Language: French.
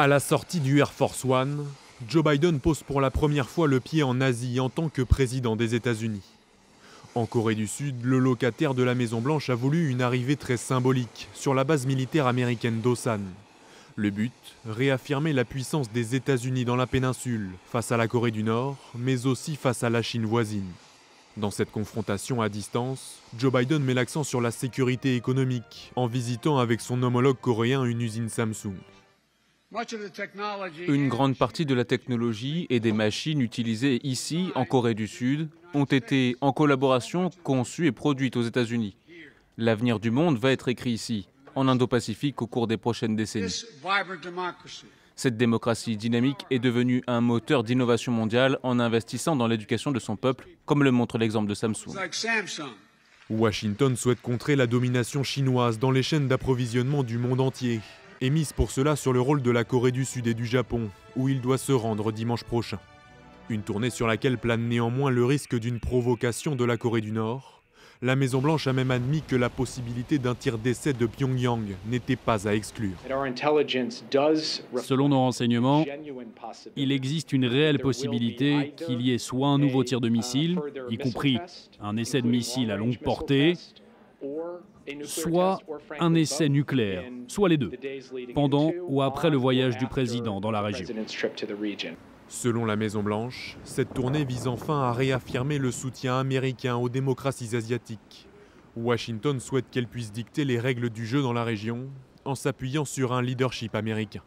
À la sortie du Air Force One, Joe Biden pose pour la première fois le pied en Asie en tant que président des États-Unis. En Corée du Sud, le locataire de la Maison-Blanche a voulu une arrivée très symbolique sur la base militaire américaine d'Osan. Le but, réaffirmer la puissance des États-Unis dans la péninsule, face à la Corée du Nord, mais aussi face à la Chine voisine. Dans cette confrontation à distance, Joe Biden met l'accent sur la sécurité économique, en visitant avec son homologue coréen une usine Samsung. Une grande partie de la technologie et des machines utilisées ici, en Corée du Sud, ont été en collaboration conçues et produites aux États-Unis. L'avenir du monde va être écrit ici, en Indo-Pacifique, au cours des prochaines décennies. Cette démocratie dynamique est devenue un moteur d'innovation mondiale en investissant dans l'éducation de son peuple, comme le montre l'exemple de Samsung. Washington souhaite contrer la domination chinoise dans les chaînes d'approvisionnement du monde entier et mise pour cela sur le rôle de la Corée du Sud et du Japon, où il doit se rendre dimanche prochain. Une tournée sur laquelle plane néanmoins le risque d'une provocation de la Corée du Nord. La Maison-Blanche a même admis que la possibilité d'un tir d'essai de Pyongyang n'était pas à exclure. Selon nos renseignements, il existe une réelle possibilité qu'il y ait soit un nouveau tir de missile, y compris un essai de missile à longue portée, soit un essai nucléaire, soit les deux, pendant ou après le voyage du président dans la région. Selon la Maison-Blanche, cette tournée vise enfin à réaffirmer le soutien américain aux démocraties asiatiques. Washington souhaite qu'elle puisse dicter les règles du jeu dans la région, en s'appuyant sur un leadership américain.